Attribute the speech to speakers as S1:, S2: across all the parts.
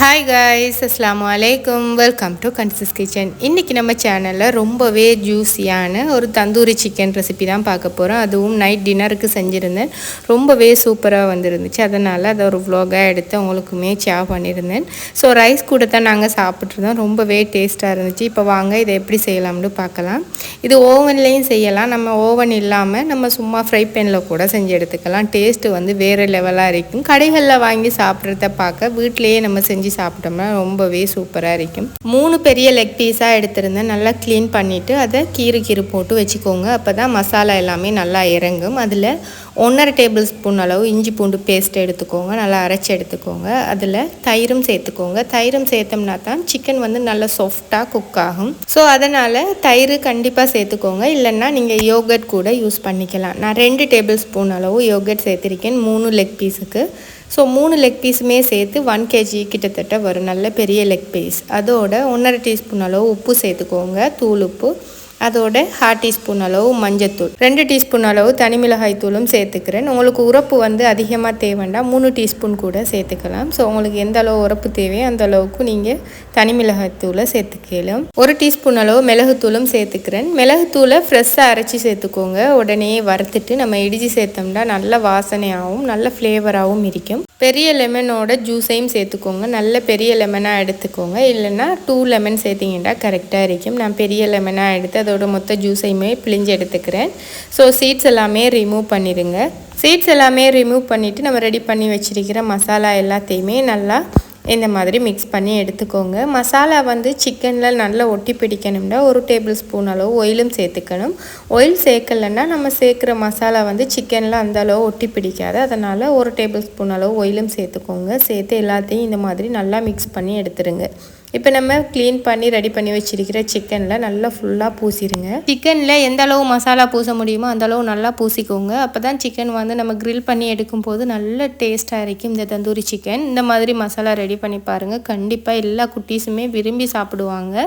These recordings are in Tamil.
S1: ஹாய் காய்ஸ், அஸ்ஸலாமு அலைக்கும். Welcome to கன்சிஸ் kitchen. இன்றைக்கி நம்ம சேனலில் ரொம்பவே ஜூஸியான ஒரு தந்தூரி சிக்கன் ரெசிபி தான் பார்க்க போகிறோம். அதுவும் நைட் டின்னருக்கு செஞ்சுருந்தேன். ரொம்பவே சூப்பராக வந்துருந்துச்சு. அதனால் அதை ஒரு vlog-ஆக எடுத்து உங்களுக்குமே ஷேர் பண்ணியிருந்தேன். ஸோ ரைஸ் கூட தான் நாங்கள் சாப்பிட்ருந்தோம். ரொம்பவே டேஸ்ட்டாக இருந்துச்சு. இப்போ வாங்க இதை எப்படி செய்யலாம்னு பார்க்கலாம். இது ஓவன்லேயும் செய்யலாம். நம்ம ஓவன் இல்லாமல் நம்ம சும்மா ஃப்ரை பேனில் கூட செஞ்சு எடுத்துக்கலாம். டேஸ்ட்டு வந்து வேறு லெவலாக இருக்கும். கடைகளில் வாங்கி சாப்பிட்றத பார்க்க வீட்டிலேயே நம்ம செஞ்சு சாப்பிட்டோம்னா ரொம்பவே சூப்பராக இருக்கும். 3 பெரிய லெக் பீஸாக எடுத்திருந்தேன். நல்லா க்ளீன் பண்ணிவிட்டு அதை கீறு போட்டு வச்சுக்கோங்க. அப்போ தான் மசாலா எல்லாமே நல்லா இறங்கும். அதில் 1.5 டேபிள் ஸ்பூன் அளவு இஞ்சி பூண்டு பேஸ்ட் எடுத்துக்கோங்க. நல்லா அரைச்சி எடுத்துக்கோங்க. அதில் தயிரும் சேர்த்துக்கோங்க. தயிரும் சேர்த்தோம்னா தான் சிக்கன் வந்து நல்லா சாஃப்டாக குக் ஆகும். ஸோ அதனால் தயிர் கண்டிப்பாக சேர்த்துக்கோங்க. இல்லைன்னா நீங்கள் யோகர்ட் கூட யூஸ் பண்ணிக்கலாம். நான் 2 டேபிள் ஸ்பூன் அளவு யோகர்ட் சேர்த்துருக்கேன் 3 லெக் பீஸுக்கு. ஸோ 3 லெக் பீஸுமே சேர்த்து 1 kg கிட்டத்தட்ட வரும். நல்ல பெரிய லெக் பீஸ். அதோட 1.5 டீஸ்பூன் அளவு உப்பு சேர்த்துக்கோங்க, தூள் உப்பு. அதோட 1/2 டீஸ்பூன் அளவு மஞ்சத்தூள், 2 டீஸ்பூன் அளவு தனி மிளகாய் தூளும் சேர்த்துக்கிறேன். உங்களுக்கு உரப்பு வந்து அதிகமாக தேவைண்டா 3 டீஸ்பூன் கூட சேர்த்துக்கலாம். ஸோ உங்களுக்கு எந்த அளவு உரப்பு தேவையோ அந்த அளவுக்கு நீங்கள் தனி மிளகாய் தூளை சேர்த்துக்கலாம். 1 டீஸ்பூன் அளவு மிளகுத்தூளும் சேர்த்துக்கிறேன். மிளகுத்தூளை ஃப்ரெஷ்ஷாக அரைச்சி சேர்த்துக்கோங்க. உடனே வறுத்துட்டு நம்ம இடித்து சேர்த்தோம்னா நல்ல வாசனையாகவும் நல்ல ஃப்ளேவராகவும் இருக்கும். பெரிய லெமனோட ஜூஸையும் சேர்த்துக்கோங்க. நல்ல பெரிய லெமனாக எடுத்துக்கோங்க. இல்லைன்னா 2 லெமன் சேர்த்திங்கன்னா கரெக்டாக இருக்கும். நான் பெரிய லெமனாக எடுத்து அதோட மொத்த ஜூஸையுமே பிழிஞ்சு எடுத்துக்கிறேன். ஸோ சீட்ஸ் எல்லாமே ரிமூவ் பண்ணிடுங்க. சீட்ஸ் எல்லாமே ரிமூவ் பண்ணிவிட்டு நம்ம ரெடி பண்ணி வச்சுருக்கிற மசாலா எல்லாத்தையுமே நல்லா இந்த மாதிரி மிக்ஸ் பண்ணி எடுத்துக்கோங்க. மசாலா வந்து சிக்கனில் நல்லா ஒட்டி பிடிக்கணும்னா 1 டேபிள் ஸ்பூன் அளவு ஆயிலும் சேர்த்துக்கணும். ஆயில் சேர்க்கலைன்னா நம்ம சேர்க்குற மசாலா வந்து சிக்கனில் அந்த அளவு ஒட்டி பிடிக்காது. அதனால் 1 டேபிள் ஸ்பூன் அளவு ஆயிலும் சேர்த்துக்கோங்க. சேர்த்து எல்லாத்தையும் இந்த மாதிரி நல்லா மிக்ஸ் பண்ணி எடுத்துருங்க. இப்போ நம்ம க்ளீன் பண்ணி ரெடி பண்ணி வச்சுருக்கிற சிக்கனில் நல்லா ஃபுல்லாக பூசிடுங்க. சிக்கனில் எந்த அளவு மசாலா பூச முடியுமோ அந்தளவு நல்லா பூசிக்கோங்க. அப்போ தான் சிக்கன் வந்து நம்ம க்ரில் பண்ணி எடுக்கும்போது நல்ல டேஸ்ட்டாக இருக்கும் இந்த தந்தூரி சிக்கன். இந்த மாதிரி மசாலா ரெடி பண்ணி பாருங்கள். கண்டிப்பாக எல்லா குட்டீஸுமே விரும்பி சாப்பிடுவாங்க.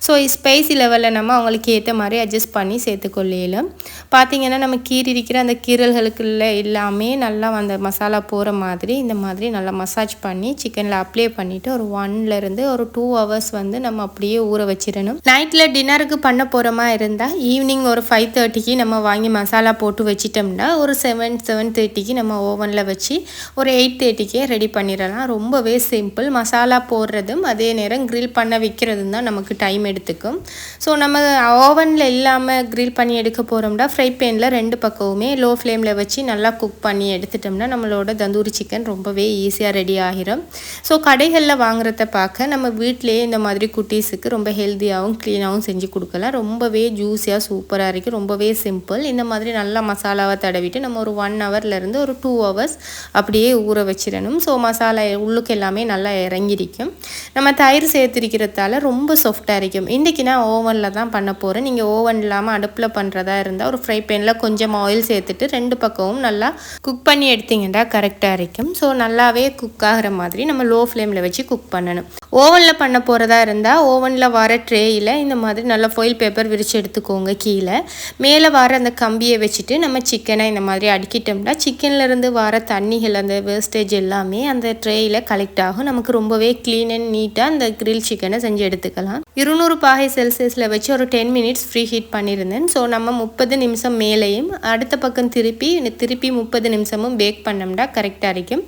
S1: ஸோ ஸ்பைசி லெவலில் நம்ம அவங்களுக்கு ஏற்ற மாதிரி அட்ஜஸ்ட் பண்ணி சேர்த்துக்கொள்ளலாம். பார்த்திங்கன்னா நம்ம இருக்கிற அந்த கீரல்களுக்குள்ள எல்லாமே நல்லா அந்த மசாலா போகிற மாதிரி இந்த மாதிரி நல்லா மசாஜ் பண்ணி சிக்கனில் அப்ளை பண்ணிவிட்டு ஒரு 1 ஒரு 2 hours வந்து நம்ம அப்படியே ஊற வச்சிடணும். நைட்டில் டின்னருக்கு பண்ண போகிறோமா இருந்தால் ஈவினிங் ஒரு 5:30க்கு நம்ம வாங்கி மசாலா போட்டு வச்சிட்டோம்னா ஒரு 7:30க்கு நம்ம ஓவனில் வச்சு ஒரு 8:30க்கே ரெடி பண்ணிடலாம். ரொம்பவே சிம்பிள். மசாலா போடுறதும் அதே நேரம் க்ரில் பண்ண வைக்கிறதும் தான் நமக்கு டைம் எடுத்துக்கும். ஸோ நம்ம ஓவனில் இல்லாமல் க்ரில் பண்ணி எடுக்க போகிறோம்னா ஃப்ரை பேனில் 2 பக்கமுமே லோ ஃப்ளேமில் வச்சு நல்லா குக் பண்ணி எடுத்துட்டோம்னா நம்மளோட தந்தூரி சிக்கன் ரொம்பவே ஈஸியாக ரெடி ஆகிரும். ஸோ கடைகளில் வாங்குறத பார்க்க நம்ம வீட்டிலேயே இந்த மாதிரி குட்டீஸுக்கு ரொம்ப ஹெல்த்தியாகவும் க்ளீனாகவும் செஞ்சு கொடுக்கலாம். ரொம்பவே ஜூஸியாக சூப்பராக இருக்குது. ரொம்பவே சிம்பிள். இந்த மாதிரி நல்லா மசாலாவை தடவிட்டு நம்ம ஒரு 1 hourலேருந்து ஒரு 2 hours அப்படியே ஊற வச்சிடணும். ஸோ மசாலா உள்ளுக்கு எல்லாமே நல்லா இறங்கிருக்கும். நம்ம தயிர் சேர்த்துருக்கிறதால ரொம்ப சாஃப்டாக இருக்கும். இன்றைக்கி நான் ஓவனில் தான் பண்ண போகிறேன். நீங்கள் ஓவன் இல்லாமல் அடுப்பில் பண்ணுறதா இருந்தால் ஒரு ஃப்ரை பேனில் கொஞ்சம் ஆயில் சேர்த்துட்டு 2 பக்கமும் நல்லா குக் பண்ணி எடுத்திங்கன்னா கரெக்டாக இருக்கும். ஸோ நல்லாவே குக் ஆகிற மாதிரி நம்ம லோ ஃப்ளேமில் வச்சு குக் பண்ணணும். ஓவனில் பண்ண போகிறதா இருந்தால் ஓவனில் வர ட்ரேயில் இந்த மாதிரி நல்லா ஃபாயில் பேப்பர் விரித்து எடுத்துக்கோங்க. கீழே மேலே வர அந்த கம்பியை வச்சுட்டு நம்ம சிக்கனை இந்த மாதிரி அடுக்கிட்டோம்னா சிக்கன்லேருந்து வர தண்ணிகள் அந்த வேஸ்டேஜ் எல்லாமே அந்த ட்ரேயில் கலெக்ட் ஆகும். நமக்கு ரொம்பவே க்ளீன் அண்ட் நீட்டாக அந்த கிரில் சிக்கனை செஞ்சு எடுத்துக்கலாம். 200 பாகை செல்சியஸில் வச்சு ஒரு 10 minutes ஃப்ரீ ஹீட் பண்ணியிருந்தேன். ஸோ நம்ம 30 நிமிஷம் மேலேயும் அடுத்த பக்கம் திருப்பி 30 நிமிஷமும் பேக் பண்ணோம்னா கரெக்டாக இருக்கும்.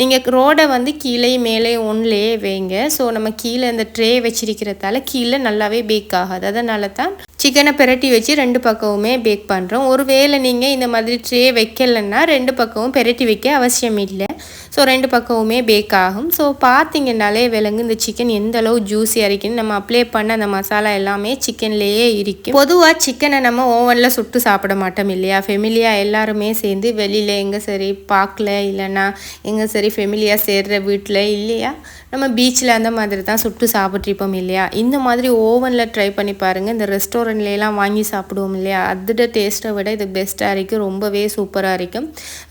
S1: நீங்கள் ரோடை வந்து கீழே மேலே ஒன்லேயே வைங்க. ஸோ நம்ம கீழே இந்த ட்ரே வச்சிருக்கிறதால கீழே நல்லாவே பேக் ஆகாது. அதனால தான் சிக்கனை பிரட்டி வச்சு 2 பக்கமுமே பேக் பண்ணுறோம். ஒருவேளை நீங்கள் இந்த மாதிரி ட்ரே வைக்கலைன்னா 2 பக்கமும் பிரட்டி வைக்க அவசியம் இல்லை. ஸோ 2 பக்கமுமே பேக் ஆகும். ஸோ பார்த்தீங்கன்னாலே விலங்கு இந்த சிக்கன் எந்த அளவு ஜூஸியாக இருக்குன்னு. நம்ம அப்ளை பண்ண அந்த மசாலா எல்லாமே சிக்கன்லேயே இருக்கும். பொதுவாக சிக்கனை நம்ம ஓவனில் சுட்டு சாப்பிட மாட்டோம் இல்லையா? ஃபெமிலியாக எல்லாருமே சேர்ந்து வெளியில் எங்கே சரி பார்க்கல இல்லைன்னா எங்கே சரி ஃபெமிலியாக சேர்கிற வீட்டில் இல்லையா நம்ம பீச்சில் அந்த மாதிரி தான் சுட்டு சாப்பிட்ருப்போம் இல்லையா? இந்த மாதிரி ஓவனில் ட்ரை பண்ணி பாருங்கள். இந்த ரெஸ்டாரண்ட்லாம் வாங்கி சாப்பிடுவோம் இல்லையா? அதோட டேஸ்ட்டை விட இது பெஸ்ட்டாக இருக்கும். ரொம்பவே சூப்பராக இருக்கும்.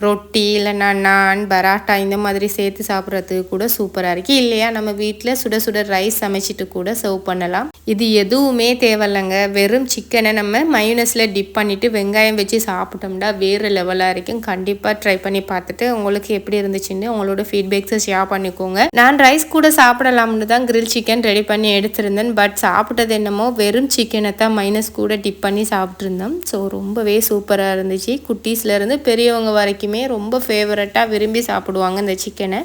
S1: ரொட்டி இல்லைன்னா நான் பராட்டா இந்த இந்த மாதிரி சேர்த்து சாப்பிட்றதுக்கு கூட சூப்பராக இருக்குது. இல்லையா நம்ம வீட்டில் சுட சுட ரைஸ் சமைச்சிட்டு கூட சர்வ் பண்ணலாம். இது எதுவுமே தேவையில்லைங்க. வெறும் சிக்கனை நம்ம மயோனஸில் டிப் பண்ணிவிட்டு வெங்காயம் வச்சு சாப்பிட்டோம்னா வேறு லெவலாக இருக்கும். கண்டிப்பாக ட்ரை பண்ணி பார்த்துட்டு உங்களுக்கு எப்படி இருந்துச்சுன்னு உங்களோட ஃபீட்பேக்ஸை ஷேர் பண்ணிக்கோங்க. நான் ரைஸ் கூட சாப்பிடலாம்னு தான் கிரில் சிக்கன் ரெடி பண்ணி எடுத்திருந்தேன். பட் சாப்பிட்டது என்னமோ வெறும் சிக்கனை தான் மைனஸ் கூட டிப் பண்ணி சாப்பிட்ருந்தோம். ஸோ ரொம்பவே சூப்பராக இருந்துச்சு. குட்டீஸ்லேருந்து பெரியவங்க வரைக்குமே ரொம்ப ஃபேவரட்டாக விரும்பி சாப்பிடுவாங்க இந்த சிக்கனை.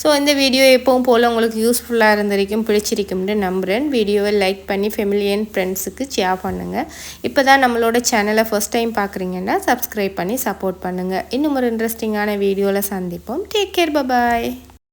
S1: ஸோ இந்த வீடியோ எப்பவும் போல் உங்களுக்கு யூஸ்ஃபுல்லாக இருந்திருக்கும், பிடிச்சிருக்கும்னு நம்புகிறேன். வீடியோவை லைக் பண்ணி ஃபேமிலி அண்ட் ஃப்ரெண்ட்ஸுக்கு ஷேர் பண்ணுங்கள். இப்போ தான் நம்மளோட சேனலை ஃபர்ஸ்ட் டைம் பார்க்குறீங்கன்னா சப்ஸ்கிரைப் பண்ணி சப்போர்ட் பண்ணுங்கள். இன்னும் ஒரு இன்ட்ரெஸ்டிங்கான வீடியோவில் சந்திப்போம். டேக் கேர், பாய்.